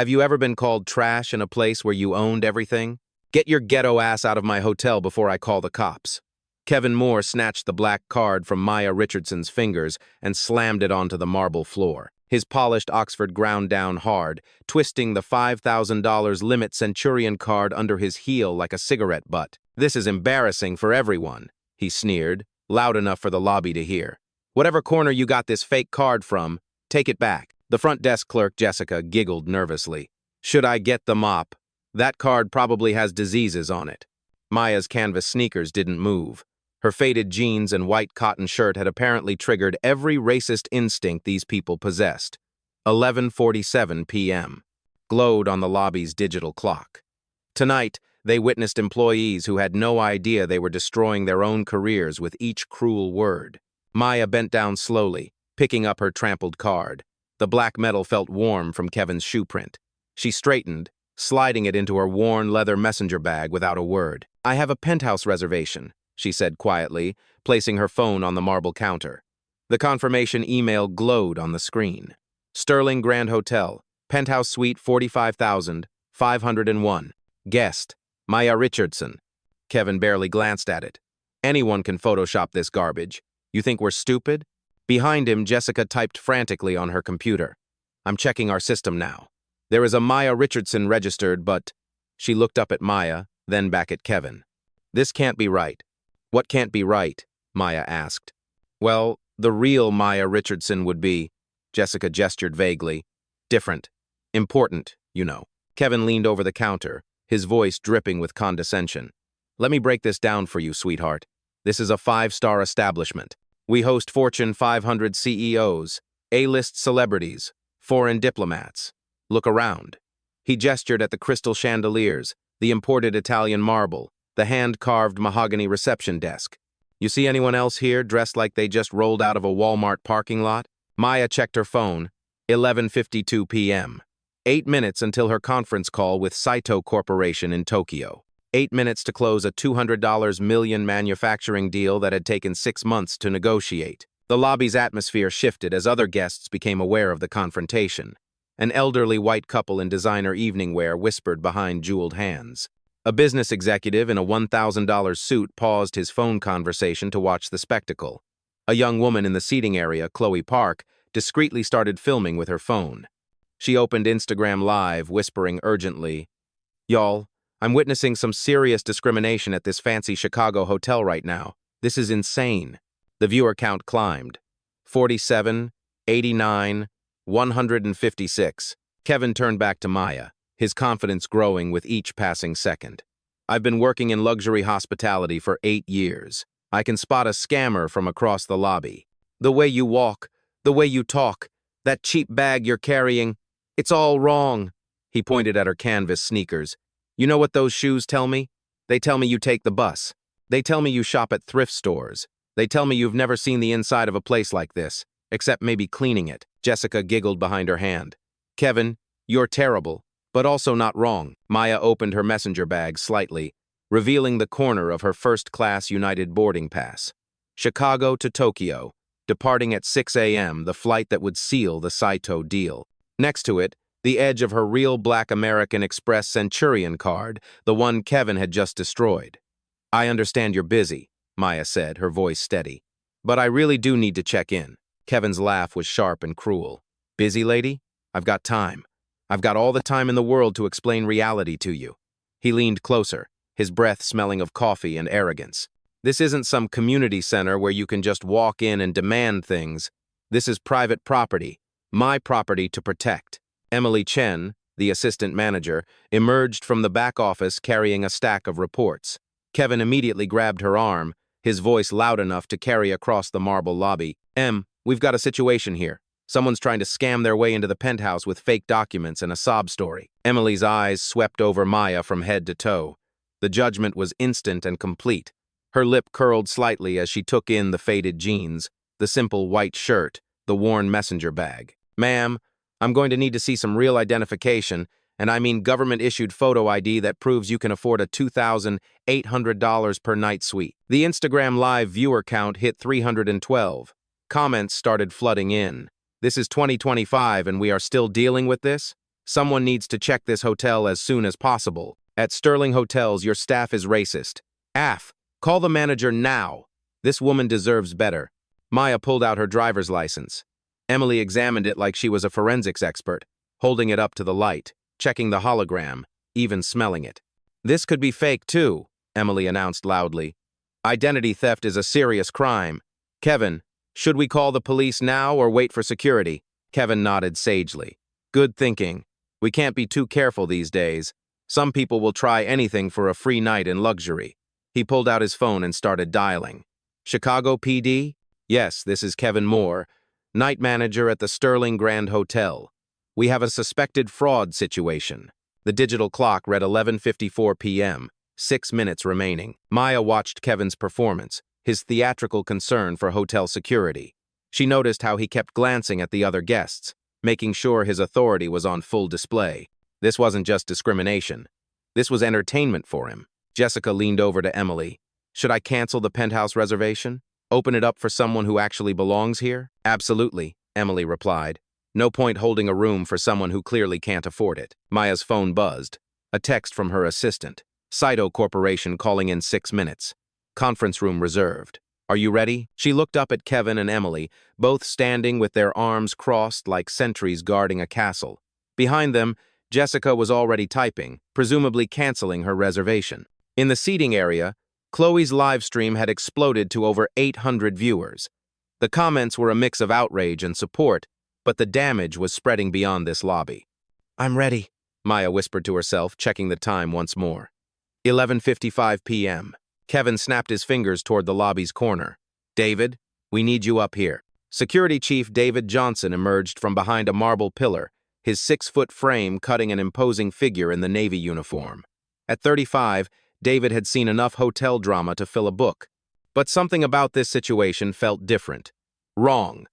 Have you ever been called trash in a place where you owned everything? Get your ghetto ass out of my hotel before I call the cops. Kevin Moore snatched the black card from Maya Richardson's fingers and slammed it onto the marble floor. His polished Oxford ground down hard, twisting the $5,000 limit Centurion card under his heel like a cigarette butt. "This is embarrassing for everyone," he sneered, loud enough for the lobby to hear. "Whatever corner you got this fake card from, take it back." The front desk clerk, Jessica, giggled nervously. "Should I get the mop? That card probably has diseases on it." Maya's canvas sneakers didn't move. Her faded jeans and white cotton shirt had apparently triggered every racist instinct these people possessed. 11:47 p.m. glowed on the lobby's digital clock. Tonight, they witnessed employees who had no idea they were destroying their own careers with each cruel word. Maya bent down slowly, picking up her trampled card. The black metal felt warm from Kevin's shoe print. She straightened, sliding it into her worn leather messenger bag without a word. "I have a penthouse reservation," she said quietly, placing her phone on the marble counter. The confirmation email glowed on the screen. "Sterling Grand Hotel, Penthouse Suite 45,501. Guest, Maya Richardson." Kevin barely glanced at it. "Anyone can Photoshop this garbage. You think we're stupid?" Behind him, Jessica typed frantically on her computer. "I'm checking our system now. There is a Maya Richardson registered, but..." She looked up at Maya, then back at Kevin. "This can't be right." "What can't be right?" Maya asked. "Well, the real Maya Richardson would be..." Jessica gestured vaguely. "Different. Important, you know." Kevin leaned over the counter, his voice dripping with condescension. "Let me break this down for you, sweetheart. This is a 5-star establishment. We host Fortune 500 CEOs, A-list celebrities, foreign diplomats. Look around." He gestured at the crystal chandeliers, the imported Italian marble, the hand-carved mahogany reception desk. "You see anyone else here dressed like they just rolled out of a Walmart parking lot?" Maya checked her phone. 11:52 p.m. 8 minutes until her conference call with Saito Corporation in Tokyo. 8 minutes to close a $200 million manufacturing deal that had taken 6 months to negotiate. The lobby's atmosphere shifted as other guests became aware of the confrontation. An elderly white couple in designer evening wear whispered behind jeweled hands. A business executive in a $1,000 suit paused his phone conversation to watch the spectacle. A young woman in the seating area, Chloe Park, discreetly started filming with her phone. She opened Instagram Live, whispering urgently, "Y'all, I'm witnessing some serious discrimination at this fancy Chicago hotel right now. This is insane." The viewer count climbed. 47, 89, 156. Kevin turned back to Maya, his confidence growing with each passing second. "I've been working in luxury hospitality for 8 years. I can spot a scammer from across the lobby. The way you walk, the way you talk, that cheap bag you're carrying, it's all wrong." He pointed at her canvas sneakers. "You know what those shoes tell me? They tell me you take the bus. They tell me you shop at thrift stores. They tell me you've never seen the inside of a place like this, except maybe cleaning it." Jessica giggled behind her hand. "Kevin, you're terrible, but also not wrong." Maya opened her messenger bag slightly, revealing the corner of her first-class United boarding pass. Chicago to Tokyo, departing at 6 a.m., the flight that would seal the Saito deal. Next to it, the edge of her real black American Express Centurion card, the one Kevin had just destroyed. "I understand you're busy," Maya said, her voice steady. "But I really do need to check in." Kevin's laugh was sharp and cruel. "Busy, lady? I've got time. I've got all the time in the world to explain reality to you." He leaned closer, his breath smelling of coffee and arrogance. "This isn't some community center where you can just walk in and demand things. This is private property, my property to protect." Emily Chen, the assistant manager, emerged from the back office carrying a stack of reports. Kevin immediately grabbed her arm, his voice loud enough to carry across the marble lobby. We've got a situation here. Someone's trying to scam their way into the penthouse with fake documents and a sob story." Emily's eyes swept over Maya from head to toe. The judgment was instant and complete. Her lip curled slightly as she took in the faded jeans, the simple white shirt, the worn messenger bag. "Ma'am, I'm going to need to see some real identification, and I mean government-issued photo ID that proves you can afford a $2,800 per night suite." The Instagram Live viewer count hit 312. Comments started flooding in. "This is 2025 and we are still dealing with this? Someone needs to check this hotel as soon as possible. At Sterling Hotels, your staff is racist. AF, call the manager now. This woman deserves better. Maya pulled out her driver's license. Emily examined it like she was a forensics expert, holding it up to the light, checking the hologram, even smelling it. This could be fake too, Emily announced loudly. Identity theft is a serious crime. Kevin, should we call the police now or wait for security? Kevin nodded sagely. Good thinking. We can't be too careful these days. Some people will try anything for a free night in luxury. He pulled out his phone and started dialing. Chicago PD? Yes, this is Kevin Moore, night manager at the Sterling Grand Hotel. We have a suspected fraud situation. The digital clock read 11:54 p.m., 6 minutes remaining. Maya watched Kevin's performance, his theatrical concern for hotel security. She noticed how he kept glancing at the other guests, making sure his authority was on full display. This wasn't just discrimination. This was entertainment for him. Jessica leaned over to Emily. Should I cancel the penthouse reservation? Open it up for someone who actually belongs here? Absolutely, Emily replied. No point holding a room for someone who clearly can't afford it. Maya's phone buzzed. A text from her assistant. Saito Corporation calling in 6 minutes. Conference room reserved. Are you ready? She looked up at Kevin and Emily, both standing with their arms crossed like sentries guarding a castle. Behind them, Jessica was already typing, presumably canceling her reservation. In the seating area, Chloe's live stream had exploded to over 800 viewers. The comments were a mix of outrage and support, but the damage was spreading beyond this lobby. I'm ready, Maya whispered to herself, checking the time once more. 11:55 p.m. Kevin snapped his fingers toward the lobby's corner. David, we need you up here. Security Chief David Johnson emerged from behind a marble pillar, his 6-foot frame cutting an imposing figure in the Navy uniform. At 35, David had seen enough hotel drama to fill a book. But something about this situation felt different. Wrong.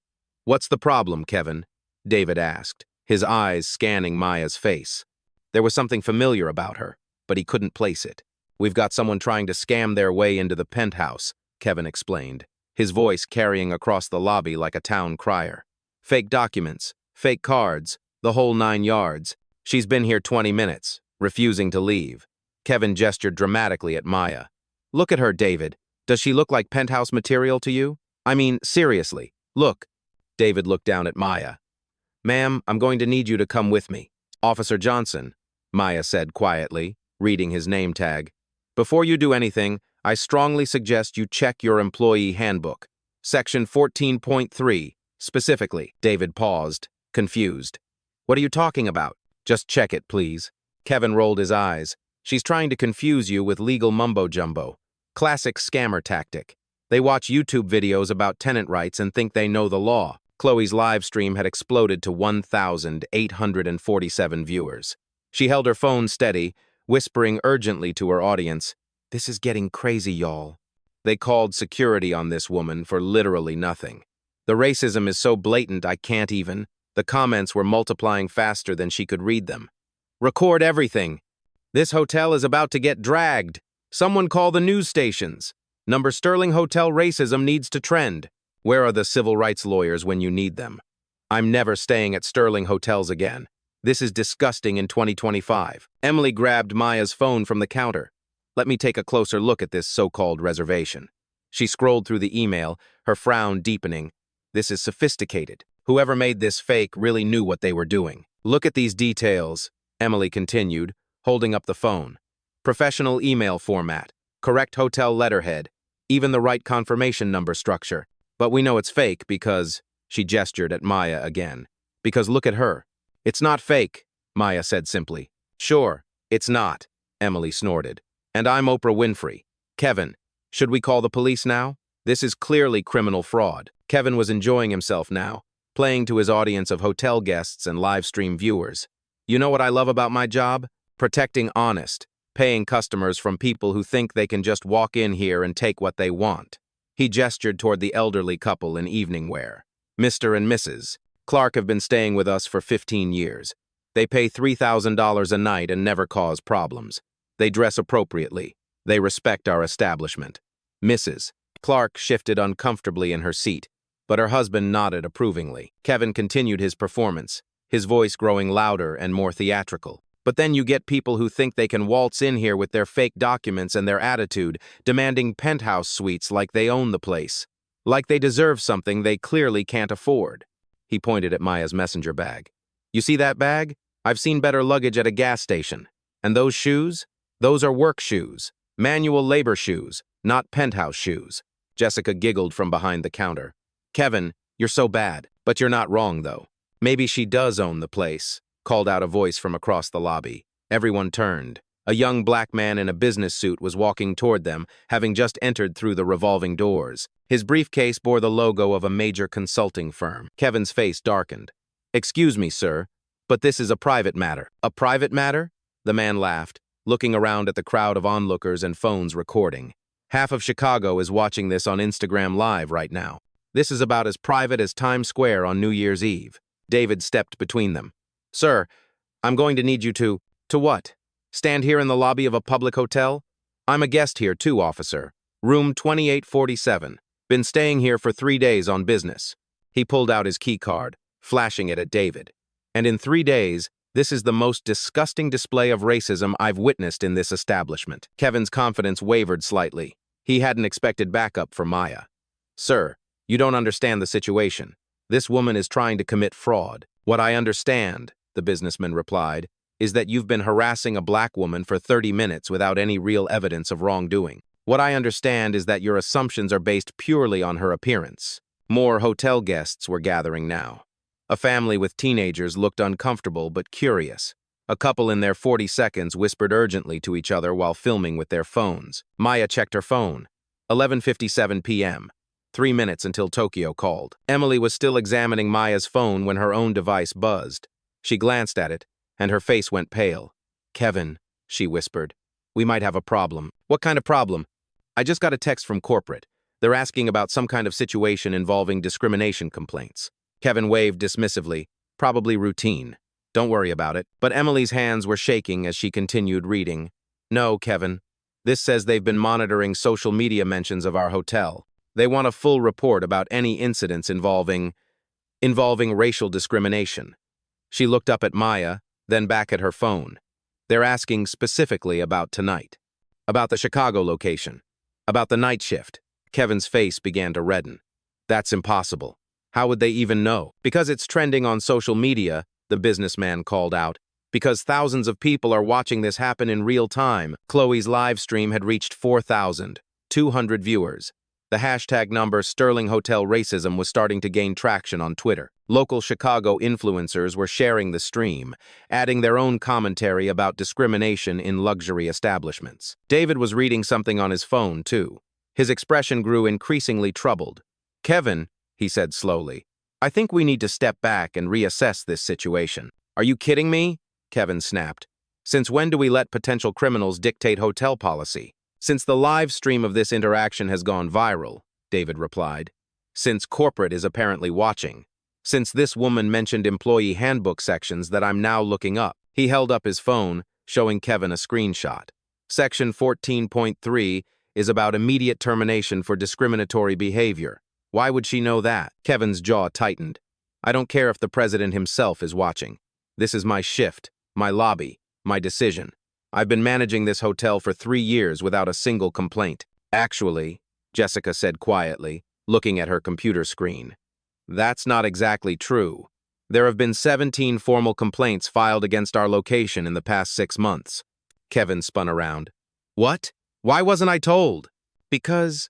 What's the problem, Kevin? David asked, his eyes scanning Maya's face. There was something familiar about her, but he couldn't place it. We've got someone trying to scam their way into the penthouse, Kevin explained, his voice carrying across the lobby like a town crier. Fake documents, fake cards, the whole 9 yards. She's been here 20 minutes, refusing to leave. Kevin gestured dramatically at Maya. Look at her, David. Does she look like penthouse material to you? I mean, seriously, look. David looked down at Maya. Ma'am, I'm going to need you to come with me. Officer Johnson, Maya said quietly, reading his name tag. Before you do anything, I strongly suggest you check your employee handbook. Section 14.3, specifically. David paused, confused. What are you talking about? Just check it, please. Kevin rolled his eyes. She's trying to confuse you with legal mumbo-jumbo. Classic scammer tactic. They watch YouTube videos about tenant rights and think they know the law. Chloe's live stream had exploded to 1,847 viewers. She held her phone steady, whispering urgently to her audience, "This is getting crazy, y'all." They called security on this woman for literally nothing. The racism is so blatant I can't even. The comments were multiplying faster than she could read them. Record everything. This hotel is about to get dragged. Someone call the news stations. Number Sterling Hotel racism needs to trend. Where are the civil rights lawyers when you need them? I'm never staying at Sterling Hotels again. This is disgusting in 2025. Emily grabbed Maya's phone from the counter. Let me take a closer look at this so-called reservation. She scrolled through the email, her frown deepening. This is sophisticated. Whoever made this fake really knew what they were doing. Look at these details, Emily continued, holding up the phone. Professional email format, correct hotel letterhead, even the right confirmation number structure. But we know it's fake because, she gestured at Maya again, because look at her. It's not fake, Maya said simply. Sure, it's not, Emily snorted. And I'm Oprah Winfrey. Kevin, should we call the police now? This is clearly criminal fraud. Kevin was enjoying himself now, playing to his audience of hotel guests and live stream viewers. You know what I love about my job? Protecting honest, paying customers from people who think they can just walk in here and take what they want. He gestured toward the elderly couple in evening wear. Mr. and Mrs. Clark have been staying with us for 15 years. They pay $3,000 a night and never cause problems. They dress appropriately. They respect our establishment. Mrs. Clark shifted uncomfortably in her seat, but her husband nodded approvingly. Kevin continued his performance, his voice growing louder and more theatrical. But then you get people who think they can waltz in here with their fake documents and their attitude, demanding penthouse suites like they own the place. Like they deserve something they clearly can't afford. He pointed at Maya's messenger bag. You see that bag? I've seen better luggage at a gas station. And those shoes? Those are work shoes. Manual labor shoes, not penthouse shoes. Jessica giggled from behind the counter. Kevin, you're so bad. But you're not wrong, though. Maybe she does own the place, called out a voice from across the lobby. Everyone turned. A young black man in a business suit was walking toward them, having just entered through the revolving doors. His briefcase bore the logo of a major consulting firm. Kevin's face darkened. Excuse me, sir, but this is a private matter. A private matter? The man laughed, looking around at the crowd of onlookers and phones recording. Half of Chicago is watching this on Instagram Live right now. This is about as private as Times Square on New Year's Eve. David stepped between them. Sir, I'm going to need you to what? Stand here in the lobby of a public hotel? I'm a guest here too, officer. Room 2847. Been staying here for 3 days on business. He pulled out his key card, flashing it at David. And in 3 days, this is the most disgusting display of racism I've witnessed in this establishment. Kevin's confidence wavered slightly. He hadn't expected backup from Maya. Sir, you don't understand the situation. This woman is trying to commit fraud. What I understand, the businessman replied, is that you've been harassing a black woman for 30 minutes without any real evidence of wrongdoing. What I understand is that your assumptions are based purely on her appearance. More hotel guests were gathering now. A family with teenagers looked uncomfortable but curious. A couple in their 40 whispered urgently to each other while filming with their phones. Maya checked her phone. 11:57 p.m. 3 minutes until Tokyo called. Emily was still examining Maya's phone when her own device buzzed. She glanced at it, and her face went pale. Kevin, she whispered, we might have a problem. What kind of problem? I just got a text from corporate. They're asking about some kind of situation involving discrimination complaints. Kevin waved dismissively. Probably routine. Don't worry about it. But Emily's hands were shaking as she continued reading. No, Kevin. This says they've been monitoring social media mentions of our hotel. They want a full report about any incidents involving racial discrimination. She looked up at Maya, then back at her phone. They're asking specifically about tonight. About the Chicago location. About the night shift. Kevin's face began to redden. That's impossible. How would they even know? Because it's trending on social media, the businessman called out. Because thousands of people are watching this happen in real time. Chloe's live stream had reached 4,200 viewers. The hashtag number Sterling Hotel Racism was starting to gain traction on Twitter. Local Chicago influencers were sharing the stream, adding their own commentary about discrimination in luxury establishments. David was reading something on his phone, too. His expression grew increasingly troubled. Kevin, he said slowly, I think we need to step back and reassess this situation. Are you kidding me? Kevin snapped. Since when do we let potential criminals dictate hotel policy? Since the live stream of this interaction has gone viral, David replied. Since corporate is apparently watching. Since this woman mentioned employee handbook sections that I'm now looking up. He held up his phone, showing Kevin a screenshot. Section 14.3 is about immediate termination for discriminatory behavior. Why would she know that? Kevin's jaw tightened. I don't care if the president himself is watching. This is my shift, my lobby, my decision. I've been managing this hotel for 3 years without a single complaint. Actually, Jessica said quietly, looking at her computer screen. That's not exactly true. There have been 17 formal complaints filed against our location in the past 6 months. Kevin spun around. What? Why wasn't I told? Because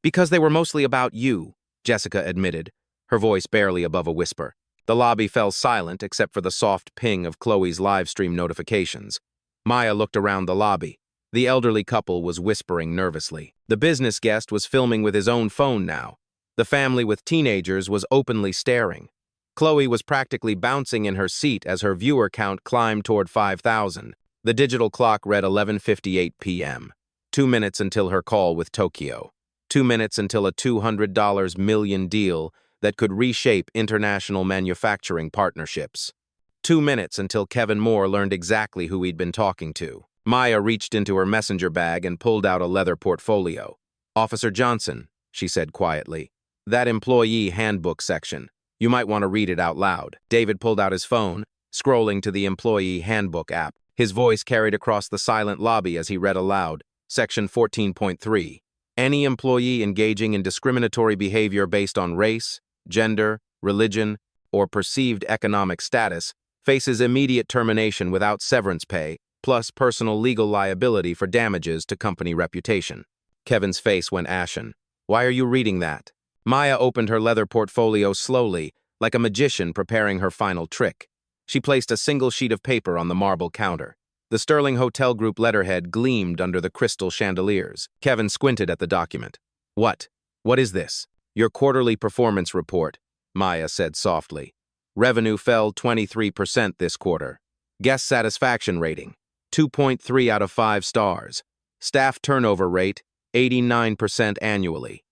they were mostly about you, Jessica admitted, her voice barely above a whisper. The lobby fell silent except for the soft ping of Chloe's live stream notifications. Maya looked around the lobby. The elderly couple was whispering nervously. The business guest was filming with his own phone now. The family with teenagers was openly staring. Chloe was practically bouncing in her seat as her viewer count climbed toward 5,000. The digital clock read 11:58 p.m. 2 minutes until her call with Tokyo. 2 minutes until a $200 million deal that could reshape international manufacturing partnerships. 2 minutes until Kevin Moore learned exactly who he'd been talking to. Maya reached into her messenger bag and pulled out a leather portfolio. Officer Johnson, she said quietly, that employee handbook section. You might want to read it out loud. David pulled out his phone, scrolling to the employee handbook app. His voice carried across the silent lobby as he read aloud. Section 14.3. Any employee engaging in discriminatory behavior based on race, gender, religion, or perceived economic status faces immediate termination without severance pay, plus personal legal liability for damages to company reputation. Kevin's face went ashen. Why are you reading that? Maya opened her leather portfolio slowly, like a magician preparing her final trick. She placed a single sheet of paper on the marble counter. The Sterling Hotel Group letterhead gleamed under the crystal chandeliers. Kevin squinted at the document. What? What is this? Your quarterly performance report, Maya said softly. Revenue fell 23% this quarter. Guest satisfaction rating, 2.3 out of 5 stars. Staff turnover rate, 89% annually.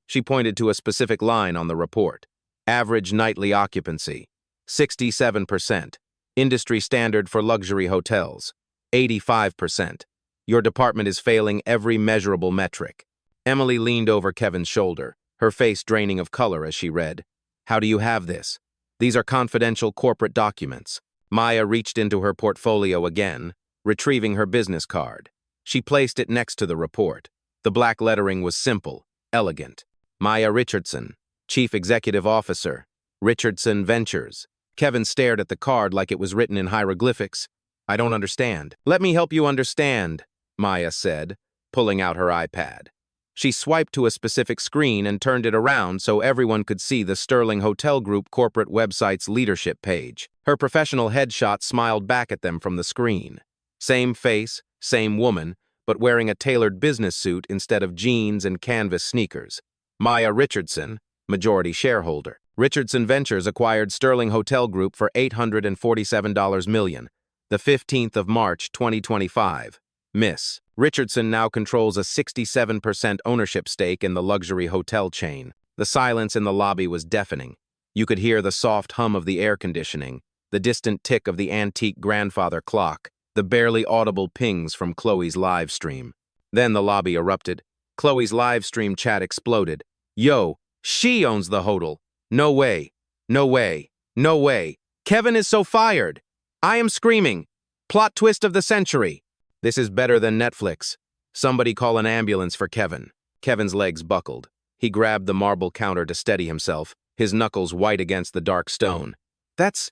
She pointed to a specific line on the report. Average nightly occupancy, 67%. Industry standard for luxury hotels, 85%. Your department is failing every measurable metric. Emily leaned over Kevin's shoulder, her face draining of color as she read. How do you have this? These are confidential corporate documents. Maya reached into her portfolio again, retrieving her business card. She placed it next to the report. The black lettering was simple, elegant. Maya Richardson, Chief Executive Officer, Richardson Ventures. Kevin stared at the card like it was written in hieroglyphics. I don't understand. Let me help you understand, Maya said, pulling out her iPad. She swiped to a specific screen and turned it around so everyone could see the Sterling Hotel Group corporate website's leadership page. Her professional headshot smiled back at them from the screen. Same face, same woman, but wearing a tailored business suit instead of jeans and canvas sneakers. Maya Richardson, majority shareholder. Richardson Ventures acquired Sterling Hotel Group for $847 million, the 15th of March, 2025. Miss Richardson now controls a 67% ownership stake in the luxury hotel chain. The silence in the lobby was deafening. You could hear the soft hum of the air conditioning, the distant tick of the antique grandfather clock, the barely audible pings from Chloe's live stream. Then the lobby erupted. Chloe's live stream chat exploded. Yo, she owns the hotel. No way. No way. No way. Kevin is so fired. I am screaming. Plot twist of the century. This is better than Netflix. Somebody call an ambulance for Kevin. Kevin's legs buckled. He grabbed the marble counter to steady himself, his knuckles white against the dark stone. That's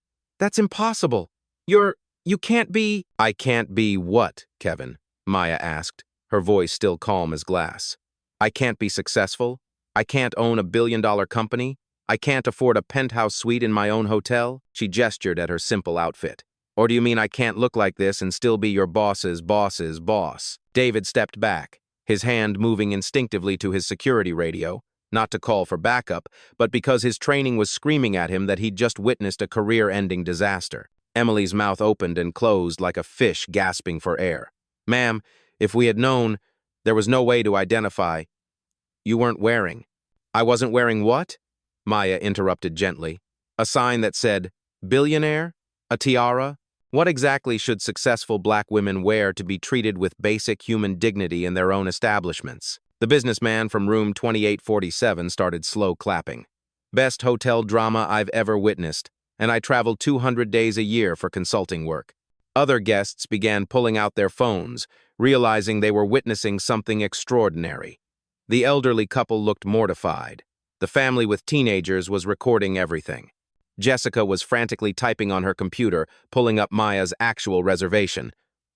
impossible. You can't be— I can't be what, Kevin? Maya asked, her voice still calm as glass. I can't be successful? I can't own a billion-dollar company? I can't afford a penthouse suite in my own hotel? She gestured at her simple outfit. Or do you mean I can't look like this and still be your boss's boss's boss? David stepped back, his hand moving instinctively to his security radio, not to call for backup, but because his training was screaming at him that he'd just witnessed a career-ending disaster. Emily's mouth opened and closed like a fish gasping for air. Ma'am, if we had known, there was no way to identify. You weren't wearing. I wasn't wearing what? Maya interrupted gently. A sign that said, billionaire? A tiara? What exactly should successful black women wear to be treated with basic human dignity in their own establishments? The businessman from room 2847 started slow clapping. Best hotel drama I've ever witnessed, and I travel 200 days a year for consulting work. Other guests began pulling out their phones, realizing they were witnessing something extraordinary. The elderly couple looked mortified. The family with teenagers was recording everything. Jessica was frantically typing on her computer, pulling up Maya's actual reservation.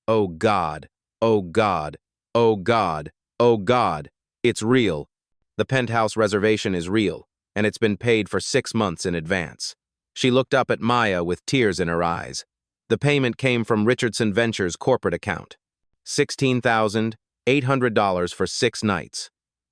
Oh God, oh God, oh God, oh God, it's real. The penthouse reservation is real, and it's been paid for 6 months in advance. She looked up at Maya with tears in her eyes. The payment came from Richardson Ventures' corporate account. $16,800 for 6 nights.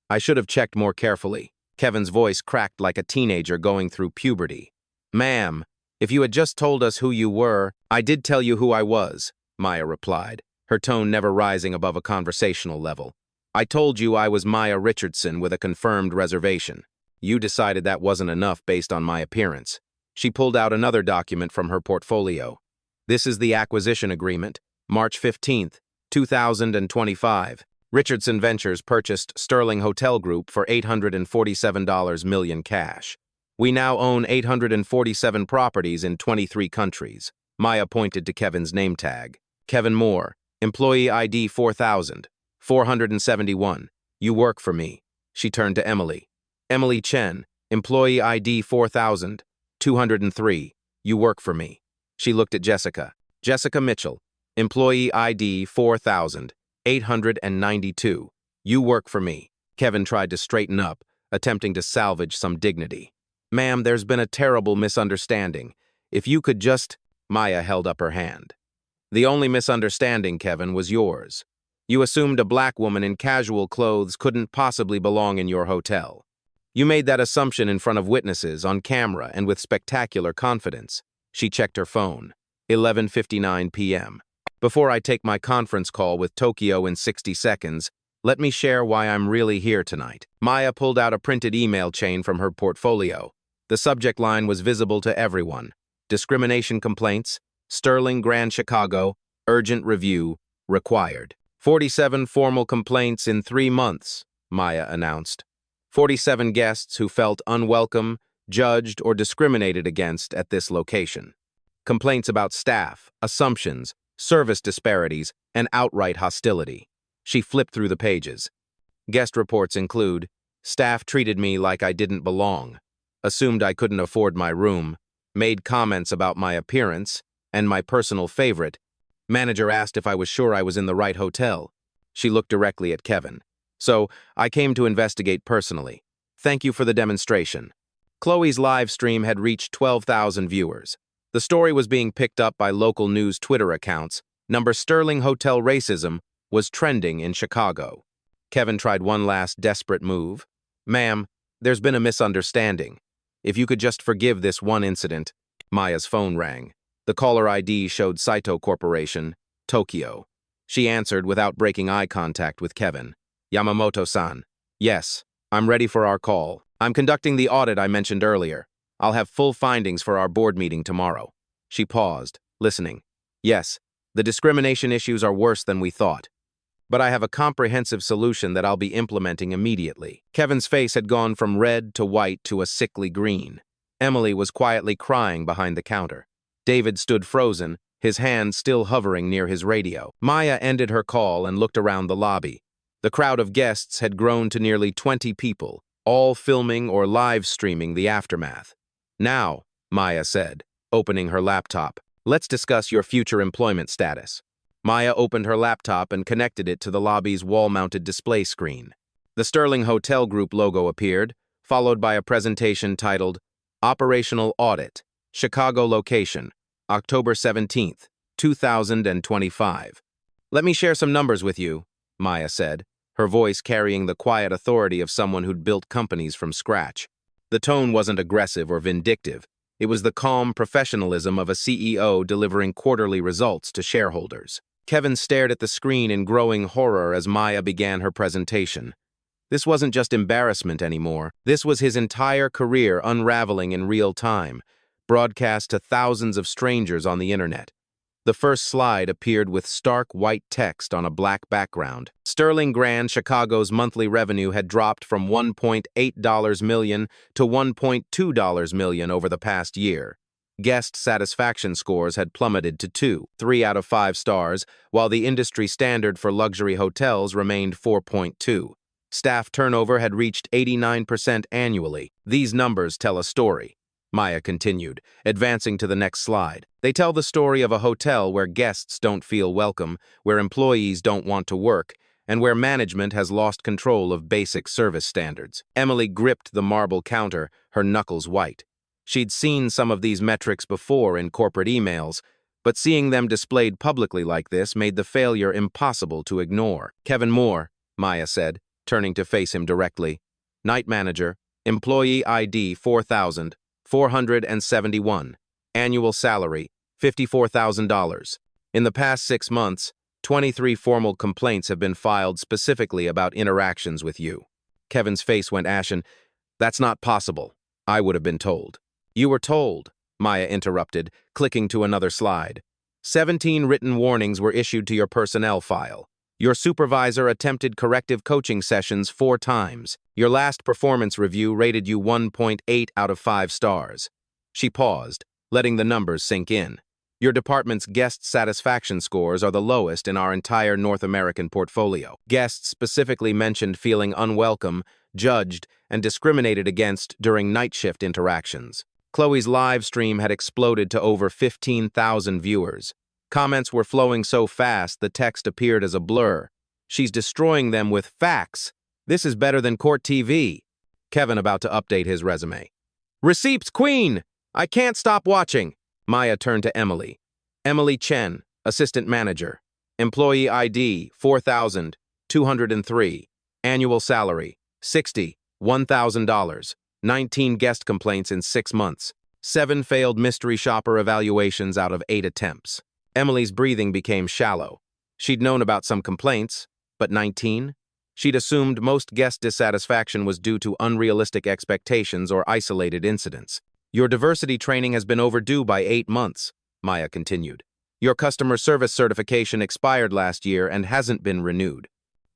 I should have checked more carefully. Kevin's voice cracked like a teenager going through puberty. Ma'am, if you had just told us who you were— I did tell you who I was, Maya replied, her tone never rising above a conversational level. I told you I was Maya Richardson with a confirmed reservation. You decided that wasn't enough based on my appearance. She pulled out another document from her portfolio. This is the acquisition agreement, March 15th, 2025. Richardson Ventures purchased Sterling Hotel Group for $847 million cash. We now own 847 properties in 23 countries. Maya pointed to Kevin's name tag. Kevin Moore, employee ID 4000, 471. You work for me. She turned to Emily. Emily Chen, employee ID 4000, 203. You work for me. She looked at Jessica. Jessica Mitchell, employee ID 4000, 892. You work for me. Kevin tried to straighten up, attempting to salvage some dignity. Ma'am, there's been a terrible misunderstanding. If you could just... Maya held up her hand. The only misunderstanding, Kevin, was yours. You assumed a black woman in casual clothes couldn't possibly belong in your hotel. You made that assumption in front of witnesses, on camera, and with spectacular confidence. She checked her phone. 11:59 p.m. Before I take my conference call with Tokyo in 60 seconds, let me share why I'm really here tonight. Maya pulled out a printed email chain from her portfolio. The subject line was visible to everyone. Discrimination complaints, Sterling Grand Chicago, urgent review, required. 47 formal complaints in 3 months, Maya announced. 47 guests who felt unwelcome, judged, or discriminated against at this location. Complaints about staff, assumptions, service disparities, and outright hostility. She flipped through the pages. Guest reports include, staff treated me like I didn't belong, assumed I couldn't afford my room, made comments about my appearance, and my personal favorite, manager asked if I was sure I was in the right hotel. She looked directly at Kevin. So, I came to investigate personally. Thank you for the demonstration. Chloe's live stream had reached 12,000 viewers. The story was being picked up by local news Twitter accounts. Number Sterling Hotel racism was trending in Chicago. Kevin tried one last desperate move. Ma'am, there's been a misunderstanding. If you could just forgive this one incident. Maya's phone rang. The caller ID showed Saito Corporation, Tokyo. She answered without breaking eye contact with Kevin. Yamamoto-san. Yes, I'm ready for our call. I'm conducting the audit I mentioned earlier. I'll have full findings for our board meeting tomorrow. She paused, listening. Yes, the discrimination issues are worse than we thought. But I have a comprehensive solution that I'll be implementing immediately. Kevin's face had gone from red to white to a sickly green. Emily was quietly crying behind the counter. David stood frozen, his hand still hovering near his radio. Maya ended her call and looked around the lobby. The crowd of guests had grown to nearly 20 people, all filming or live streaming the aftermath. Now, Maya said, opening her laptop, let's discuss your future employment status. Maya opened her laptop and connected it to the lobby's wall-mounted display screen. The Sterling Hotel Group logo appeared, followed by a presentation titled Operational Audit, Chicago Location, October 17th, 2025. Let me share some numbers with you, Maya said, her voice carrying the quiet authority of someone who'd built companies from scratch. The tone wasn't aggressive or vindictive. It was the calm professionalism of a CEO delivering quarterly results to shareholders. Kevin stared at the screen in growing horror as Maya began her presentation. This wasn't just embarrassment anymore. This was his entire career unraveling in real time, broadcast to thousands of strangers on the internet. The first slide appeared with stark white text on a black background. Sterling Grand Chicago's monthly revenue had dropped from $1.8 million to $1.2 million over the past year. Guest satisfaction scores had plummeted to 3 out of 5 stars, while the industry standard for luxury hotels remained 4.2. Staff turnover had reached 89% annually. These numbers tell a story. Maya continued, advancing to the next slide. They tell the story of a hotel where guests don't feel welcome, where employees don't want to work, and where management has lost control of basic service standards. Emily gripped the marble counter, her knuckles white. She'd seen some of these metrics before in corporate emails, but seeing them displayed publicly like this made the failure impossible to ignore. Kevin Moore, Maya said, turning to face him directly. Night manager, employee ID 4000. 471. Annual salary, $54,000. In the past 6 months, 23 formal complaints have been filed specifically about interactions with you. Kevin's face went ashen. That's not possible. I would have been told. You were told, Maya interrupted, clicking to another slide. 17 written warnings were issued to your personnel file. Your supervisor attempted corrective coaching sessions 4 times. Your last performance review rated you 1.8 out of 5 stars. She paused, letting the numbers sink in. Your department's guest satisfaction scores are the lowest in our entire North American portfolio. Guests specifically mentioned feeling unwelcome, judged, and discriminated against during night shift interactions. Chloe's live stream had exploded to over 15,000 viewers. Comments were flowing so fast the text appeared as a blur. She's destroying them with facts. This is better than court TV. Kevin about to update his resume. Receipts Queen! I can't stop watching. Maya turned to Emily. Emily Chen, Assistant Manager. Employee ID, 4,203. Annual salary, $1,000. 19 guest complaints in 6 months. 7 failed mystery shopper evaluations out of 8 attempts. Emily's breathing became shallow. She'd known about some complaints, but 19? She'd assumed most guest dissatisfaction was due to unrealistic expectations or isolated incidents. Your diversity training has been overdue by 8 months, Maya continued. Your customer service certification expired last year and hasn't been renewed.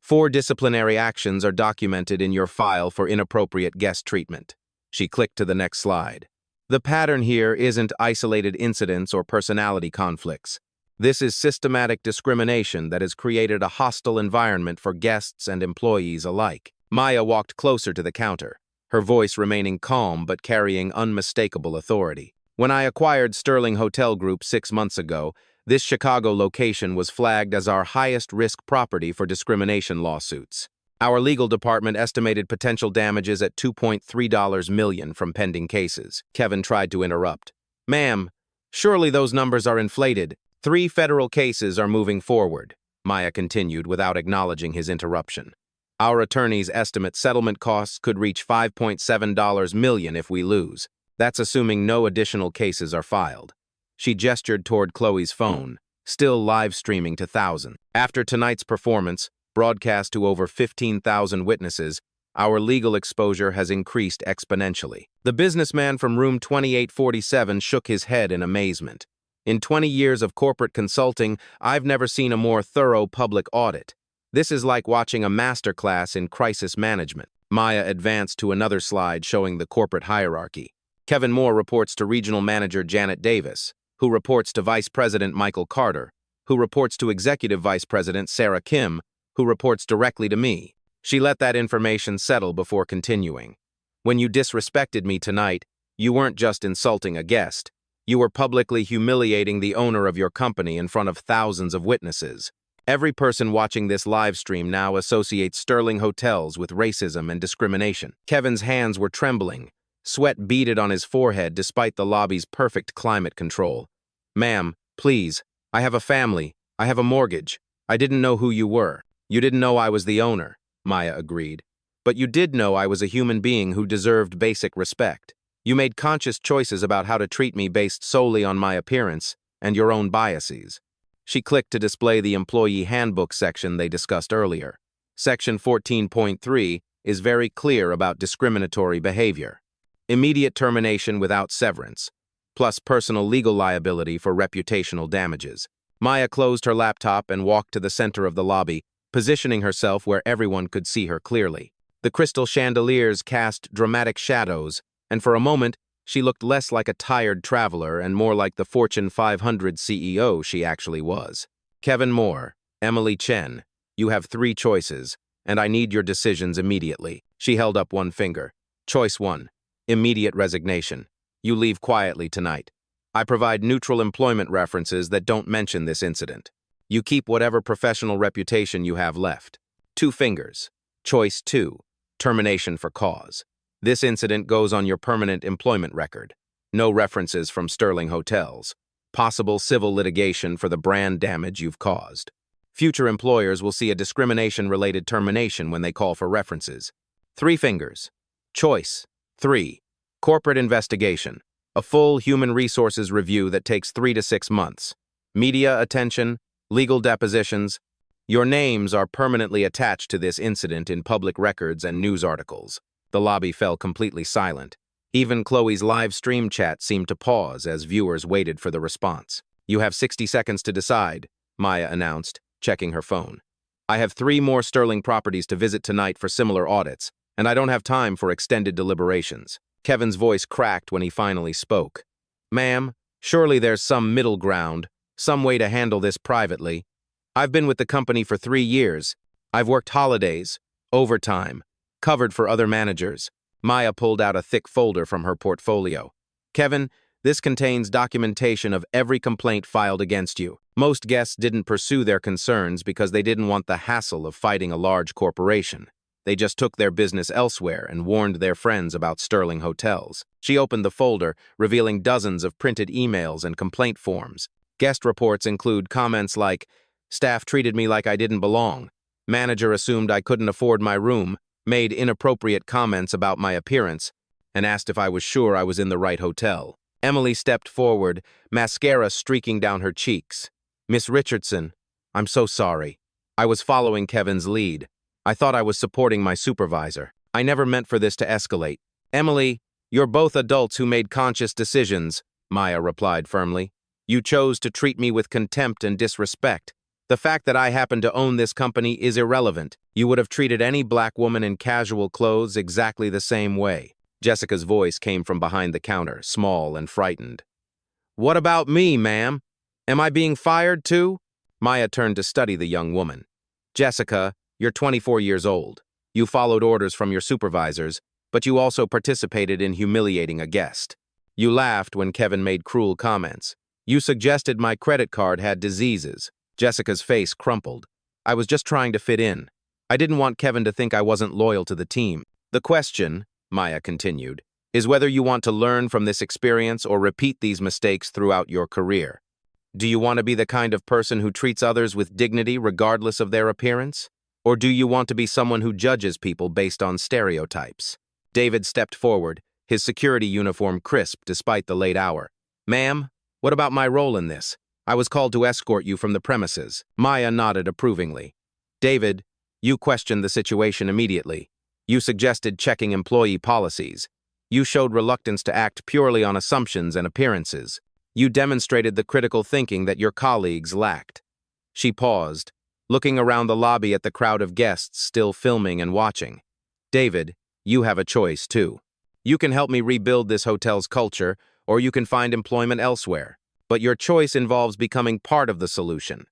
4 disciplinary actions are documented in your file for inappropriate guest treatment. She clicked to the next slide. The pattern here isn't isolated incidents or personality conflicts. This is systematic discrimination that has created a hostile environment for guests and employees alike. Maya walked closer to the counter, her voice remaining calm but carrying unmistakable authority. When I acquired Sterling Hotel Group 6 months ago, this Chicago location was flagged as our highest-risk property for discrimination lawsuits. Our legal department estimated potential damages at $2.3 million from pending cases. Kevin tried to interrupt. Ma'am, surely those numbers are inflated. 3 federal cases are moving forward, Maya continued without acknowledging his interruption. Our attorneys estimate settlement costs could reach $5.7 million if we lose. That's assuming no additional cases are filed. She gestured toward Chloe's phone, still live streaming to thousands. After tonight's performance, broadcast to over 15,000 witnesses, our legal exposure has increased exponentially. The businessman from room 2847 shook his head in amazement. In 20 years of corporate consulting, I've never seen a more thorough public audit. This is like watching a masterclass in crisis management. Maya advanced to another slide showing the corporate hierarchy. Kevin Moore reports to Regional Manager Janet Davis, who reports to Vice President Michael Carter, who reports to Executive Vice President Sarah Kim, who reports directly to me. She let that information settle before continuing. When you disrespected me tonight, you weren't just insulting a guest. You were publicly humiliating the owner of your company in front of thousands of witnesses. Every person watching this live stream now associates Sterling Hotels with racism and discrimination. Kevin's hands were trembling. Sweat beaded on his forehead despite the lobby's perfect climate control. Ma'am, please, I have a family. I have a mortgage. I didn't know who you were. You didn't know I was the owner, Maya agreed. But you did know I was a human being who deserved basic respect. You made conscious choices about how to treat me based solely on my appearance and your own biases. She clicked to display the employee handbook section they discussed earlier. Section 14.3 is very clear about discriminatory behavior. Immediate termination without severance, plus personal legal liability for reputational damages. Maya closed her laptop and walked to the center of the lobby, positioning herself where everyone could see her clearly. The crystal chandeliers cast dramatic shadows, and for a moment, she looked less like a tired traveler and more like the Fortune 500 CEO she actually was. Kevin Moore, Emily Chen, you have 3 choices, and I need your decisions immediately. She held up one finger. Choice 1, immediate resignation. You leave quietly tonight. I provide neutral employment references that don't mention this incident. You keep whatever professional reputation you have left. 2 fingers. Choice 2, termination for cause. This incident goes on your permanent employment record. No references from Sterling Hotels. Possible civil litigation for the brand damage you've caused. Future employers will see a discrimination-related termination when they call for references. 3 fingers. Choice 3. Corporate investigation. A full human resources review that takes 3 to 6 months. Media attention, legal depositions. Your names are permanently attached to this incident in public records and news articles. The lobby fell completely silent. Even Chloe's live stream chat seemed to pause as viewers waited for the response. You have 60 seconds to decide, Maya announced, checking her phone. I have 3 more Sterling properties to visit tonight for similar audits. and I don't have time for extended deliberations. Kevin's voice cracked when he finally spoke. Ma'am, surely there's some middle ground, some way to handle this privately. I've been with the company for 3 years. I've worked holidays, overtime, covered for other managers. Maya pulled out a thick folder from her portfolio. Kevin, this contains documentation of every complaint filed against you. Most guests didn't pursue their concerns because they didn't want the hassle of fighting a large corporation. They just took their business elsewhere and warned their friends about Sterling hotels. She opened the folder, revealing dozens of printed emails and complaint forms. Guest reports include comments like, "Staff treated me like I didn't belong. Manager assumed I couldn't afford my room, made inappropriate comments about my appearance, and asked if I was sure I was in the right hotel." Emily stepped forward, mascara streaking down her cheeks. "Miss Richardson, I'm so sorry. I was following Kevin's lead. I thought I was supporting my supervisor. I never meant for this to escalate." "Emily, you're both adults who made conscious decisions," Maya replied firmly. "You chose to treat me with contempt and disrespect. The fact that I happen to own this company is irrelevant. You would have treated any black woman in casual clothes exactly the same way." Jessica's voice came from behind the counter, small and frightened. "What about me, ma'am? Am I being fired too?" Maya turned to study the young woman. "Jessica, you're 24 years old. You followed orders from your supervisors, but you also participated in humiliating a guest. You laughed when Kevin made cruel comments. You suggested my credit card had diseases." Jessica's face crumpled. "I was just trying to fit in. I didn't want Kevin to think I wasn't loyal to the team. The question," Maya continued, "is whether you want to learn from this experience or repeat these mistakes throughout your career. Do you want to be the kind of person who treats others with dignity regardless of their appearance? Or do you want to be someone who judges people based on stereotypes?" David stepped forward, his security uniform crisp despite the late hour. "Ma'am, what about my role in this? I was called to escort you from the premises." Maya nodded approvingly. "David, you questioned the situation immediately. You suggested checking employee policies. You showed reluctance to act purely on assumptions and appearances. You demonstrated the critical thinking that your colleagues lacked." She paused, looking around the lobby at the crowd of guests still filming and watching. "David, you have a choice too. You can help me rebuild this hotel's culture, or you can find employment elsewhere. But your choice involves becoming part of the solution."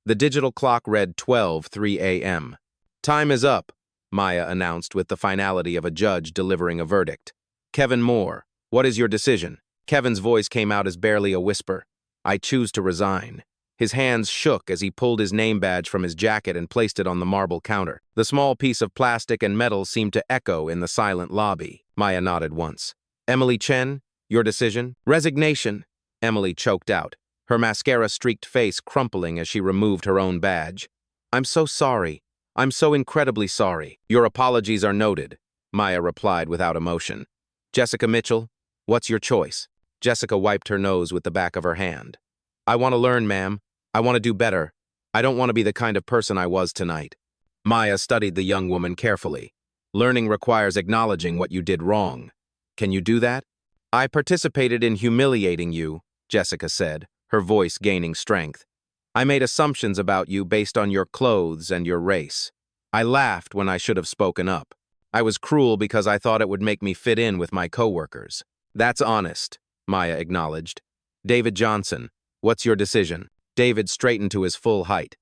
The digital clock read 12:03 a.m. "Time is up," Maya announced with the finality of a judge delivering a verdict. "Kevin Moore, what is your decision?" Kevin's voice came out as barely a whisper. "I choose to resign." His hands shook as he pulled his name badge from his jacket and placed it on the marble counter. The small piece of plastic and metal seemed to echo in the silent lobby. Maya nodded once. "Emily Chen, your decision?" "Resignation," Emily choked out, her mascara-streaked face crumpling as she removed her own badge. "I'm so sorry. I'm so incredibly sorry." "Your apologies are noted," Maya replied without emotion. "Jessica Mitchell, what's your choice?" Jessica wiped her nose with the back of her hand. "I want to learn, ma'am. I want to do better. I don't want to be the kind of person I was tonight." Maya studied the young woman carefully. "Learning requires acknowledging what you did wrong. Can you do that?" "I participated in humiliating you," Jessica said, her voice gaining strength. "I made assumptions about you based on your clothes and your race. I laughed when I should have spoken up. I was cruel because I thought it would make me fit in with my coworkers." "That's honest," Maya acknowledged. "David Johnson, what's your decision?" David straightened to his full height.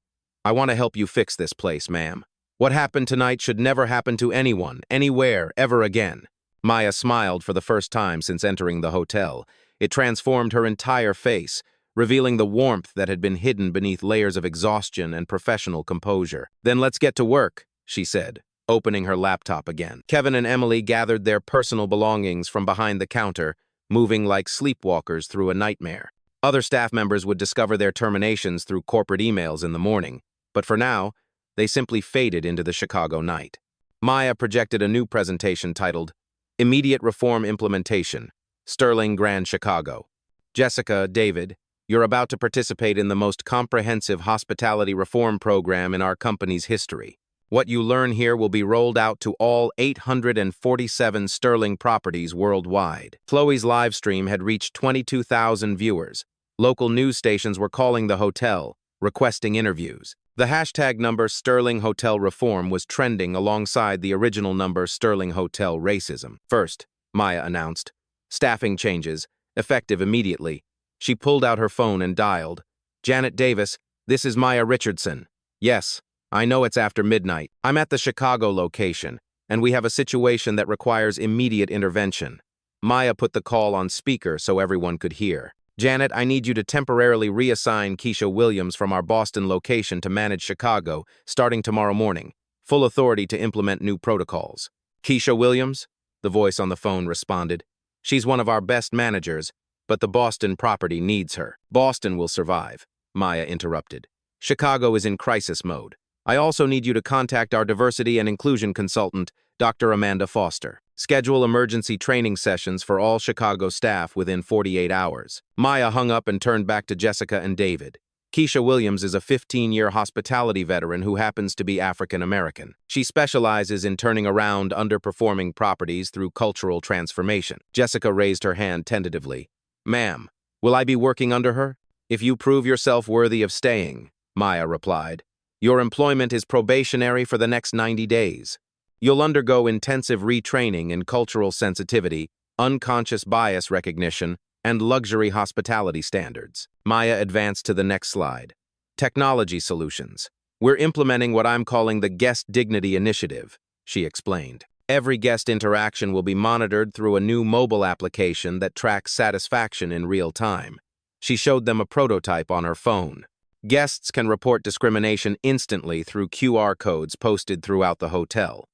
"I want to help you fix this place, ma'am. What happened tonight should never happen to anyone, anywhere, ever again." Maya smiled for the first time since entering the hotel. It transformed her entire face, revealing the warmth that had been hidden beneath layers of exhaustion and professional composure. "Then let's get to work," she said, opening her laptop again. Kevin and Emily gathered their personal belongings from behind the counter, moving like sleepwalkers through a nightmare. Other staff members would discover their terminations through corporate emails in the morning, but for now, they simply faded into the Chicago night. Maya projected a new presentation titled, "Immediate Reform Implementation, Sterling Grand Chicago." "Jessica, David, you're about to participate in the most comprehensive hospitality reform program in our company's history. What you learn here will be rolled out to all 847 Sterling properties worldwide." Chloe's live stream had reached 22,000 viewers. Local news stations were calling the hotel, requesting interviews. The hashtag number Sterling Hotel Reform was trending alongside the original number Sterling Hotel Racism. First, Maya announced, staffing changes, effective immediately. She pulled out her phone and dialed. Janet Davis, this is Maya Richardson. Yes, I know it's after midnight. I'm at the Chicago location, and we have a situation that requires immediate intervention. Maya put the call on speaker so everyone could hear. Janet, I need you to temporarily reassign Keisha Williams from our Boston location to manage Chicago, starting tomorrow morning. Full authority to implement new protocols. Keisha Williams? The voice on the phone responded. She's one of our best managers, but the Boston property needs her. Boston will survive, Maya interrupted. Chicago is in crisis mode. I also need you to contact our diversity and inclusion consultant, Dr. Amanda Foster. Schedule emergency training sessions for all Chicago staff within 48 hours. Maya hung up and turned back to Jessica and David. Keisha Williams is a 15-year hospitality veteran who happens to be African American. She specializes in turning around underperforming properties through cultural transformation. Jessica raised her hand tentatively. Ma'am, will I be working under her? If you prove yourself worthy of staying, Maya replied. Your employment is probationary for the next 90 days. You'll undergo intensive retraining in cultural sensitivity, unconscious bias recognition, and luxury hospitality standards. Maya advanced to the next slide. Technology solutions. We're implementing what I'm calling the Guest Dignity Initiative, she explained. Every guest interaction will be monitored through a new mobile application that tracks satisfaction in real time. She showed them a prototype on her phone. Guests can report discrimination instantly through QR codes posted throughout the hotel.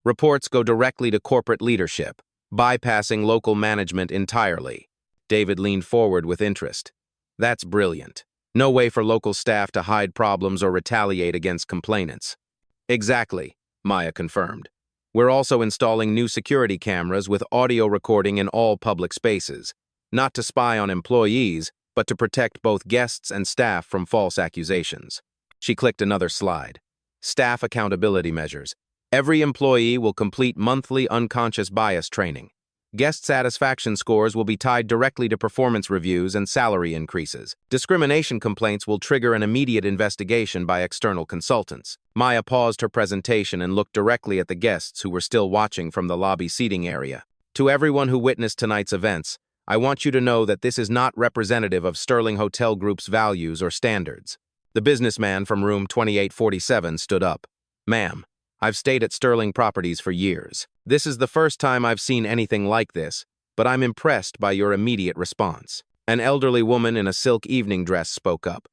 Reports go directly to corporate leadership, bypassing local management entirely. David leaned forward with interest. That's brilliant. No way for local staff to hide problems or retaliate against complainants. Exactly, Maya confirmed. We're also installing new security cameras with audio recording in all public spaces, not to spy on employees, but to protect both guests and staff from false accusations. She clicked another slide. Staff accountability measures. Every employee will complete monthly unconscious bias training. Guest satisfaction scores will be tied directly to performance reviews and salary increases. Discrimination complaints will trigger an immediate investigation by external consultants. Maya paused her presentation and looked directly at the guests who were still watching from the lobby seating area. To everyone who witnessed tonight's events, I want you to know that this is not representative of Sterling Hotel Group's values or standards. The businessman from room 2847 stood up. Ma'am, I've stayed at Sterling Properties for years. This is the first time I've seen anything like this, but I'm impressed by your immediate response. An elderly woman in a silk evening dress spoke up.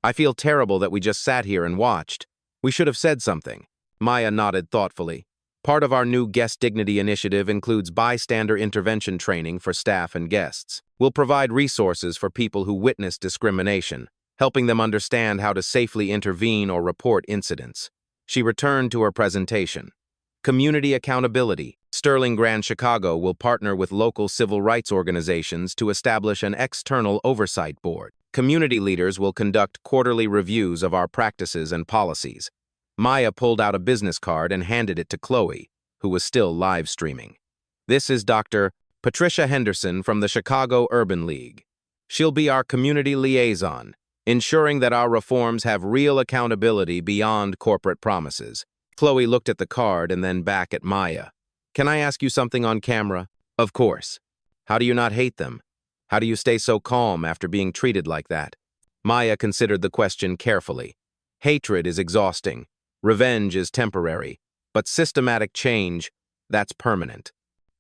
I feel terrible that we just sat here and watched. We should have said something. Maya nodded thoughtfully. Part of our new Guest Dignity Initiative includes bystander intervention training for staff and guests. We'll provide resources for people who witness discrimination, helping them understand how to safely intervene or report incidents. She returned to her presentation. Community accountability. Sterling Grand Chicago will partner with local civil rights organizations to establish an external oversight board. Community leaders will conduct quarterly reviews of our practices and policies. Maya pulled out a business card and handed it to Chloe, who was still live streaming. This is Dr. Patricia Henderson from the Chicago Urban League. She'll be our community liaison, ensuring that our reforms have real accountability beyond corporate promises. Chloe looked at the card and then back at Maya. Can I ask you something on camera? Of course. How do you not hate them? How do you stay so calm after being treated like that? Maya considered the question carefully. Hatred is exhausting. Revenge is temporary. But systematic change, that's permanent.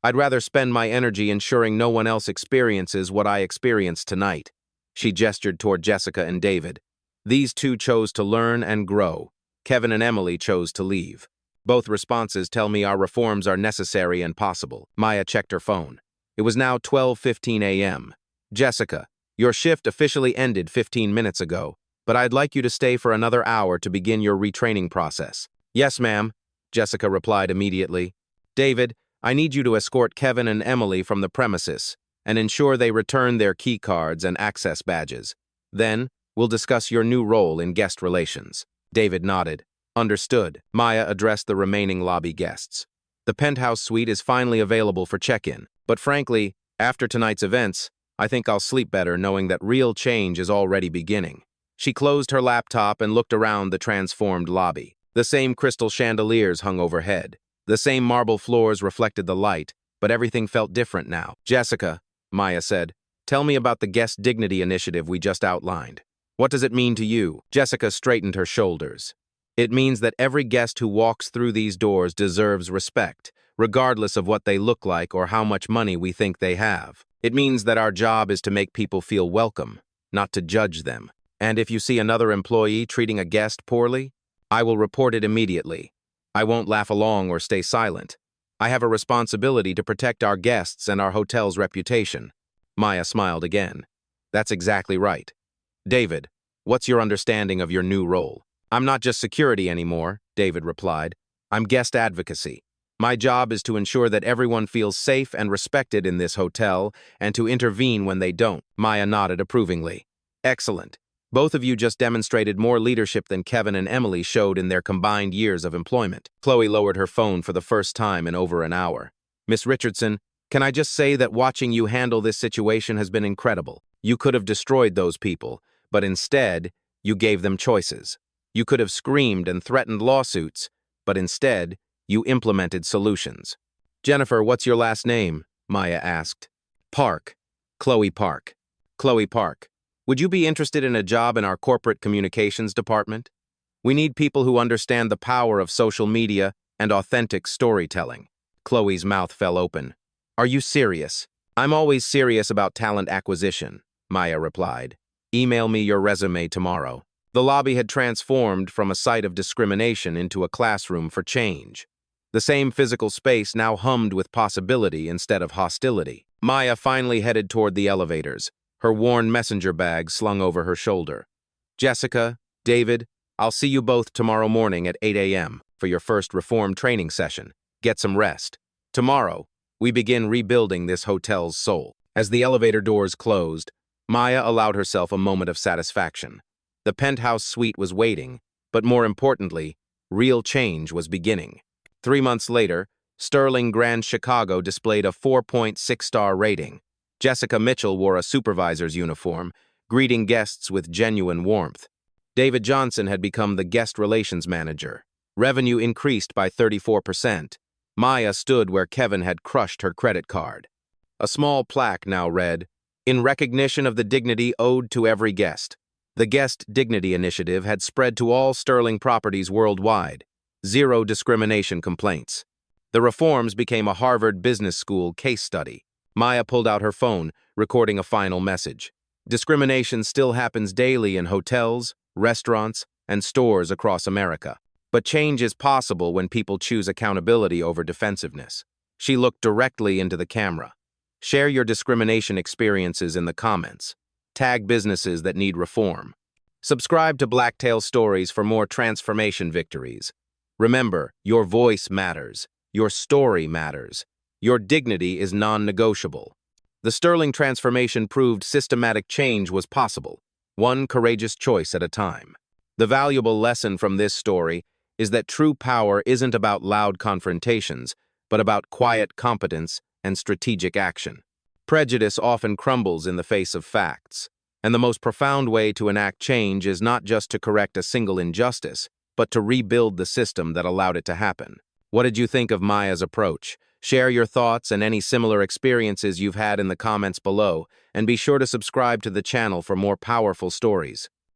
I'd rather spend my energy ensuring no one else experiences what I experienced tonight. She gestured toward Jessica and David. These two chose to learn and grow. Kevin and Emily chose to leave. Both responses tell me our reforms are necessary and possible. Maya checked her phone. It was now 12:15 a.m. Jessica, your shift officially ended 15 minutes ago, but I'd like you to stay for another hour to begin your retraining process. Yes, ma'am, Jessica replied immediately. David, I need you to escort Kevin and Emily from the premises and ensure they return their key cards and access badges. Then, we'll discuss your new role in guest relations. David nodded. Understood. Maya addressed the remaining lobby guests. The penthouse suite is finally available for check-in, but frankly, after tonight's events, I think I'll sleep better knowing that real change is already beginning. She closed her laptop and looked around the transformed lobby. The same crystal chandeliers hung overhead. The same marble floors reflected the light, but everything felt different now. "Jessica," Maya said, "tell me about the guest dignity initiative we just outlined. What does it mean to you?" Jessica straightened her shoulders. "It means that every guest who walks through these doors deserves respect, regardless of what they look like or how much money we think they have. It means that our job is to make people feel welcome, not to judge them. And if you see another employee treating a guest poorly, I will report it immediately. I won't laugh along or stay silent. I have a responsibility to protect our guests and our hotel's reputation." Maya smiled again. "That's exactly right. David, what's your understanding of your new role?" "I'm not just security anymore," David replied. "I'm guest advocacy. My job is to ensure that everyone feels safe and respected in this hotel and to intervene when they don't." Maya nodded approvingly. "Excellent. Both of you just demonstrated more leadership than Kevin and Emily showed in their combined years of employment." Chloe lowered her phone for the first time in over an hour. "Miss Richardson, can I just say that watching you handle this situation has been incredible. You could have destroyed those people, but instead, you gave them choices. You could have screamed and threatened lawsuits, but instead, you implemented solutions." "Jennifer, what's your last name?" Maya asked. "Park. Chloe Park." "Chloe Park. Would you be interested in a job in our corporate communications department? We need people who understand the power of social media and authentic storytelling." Chloe's mouth fell open. "Are you serious?" "I'm always serious about talent acquisition," Maya replied. "Email me your resume tomorrow." The lobby had transformed from a site of discrimination into a classroom for change. The same physical space now hummed with possibility instead of hostility. Maya finally headed toward the elevators, her worn messenger bag slung over her shoulder. "Jessica, David, I'll see you both tomorrow morning at 8 a.m. for your first reform training session. Get some rest. Tomorrow, we begin rebuilding this hotel's soul." As the elevator doors closed, Maya allowed herself a moment of satisfaction. The penthouse suite was waiting, but more importantly, real change was beginning. 3 months later, Sterling Grand Chicago displayed a 4.6-star rating. Jessica Mitchell wore a supervisor's uniform, greeting guests with genuine warmth. David Johnson had become the guest relations manager. Revenue increased by 34%. Maya stood where Kevin had crushed her credit card. A small plaque now read, "In recognition of the dignity owed to every guest." The Guest Dignity Initiative had spread to all Sterling properties worldwide. 0 discrimination complaints. The reforms became a Harvard Business School case study. Maya pulled out her phone, recording a final message. Discrimination still happens daily in hotels, restaurants, and stores across America. But change is possible when people choose accountability over defensiveness. She looked directly into the camera. Share your discrimination experiences in the comments. Tag businesses that need reform. Subscribe to Blacktail Stories for more transformation victories. Remember, your voice matters. Your story matters. Your dignity is non-negotiable. The Sterling transformation proved systematic change was possible, one courageous choice at a time. The valuable lesson from this story is that true power isn't about loud confrontations, but about quiet competence and strategic action. Prejudice often crumbles in the face of facts, and the most profound way to enact change is not just to correct a single injustice, but to rebuild the system that allowed it to happen. What did you think of Maya's approach? Share your thoughts and any similar experiences you've had in the comments below, and be sure to subscribe to the channel for more powerful stories.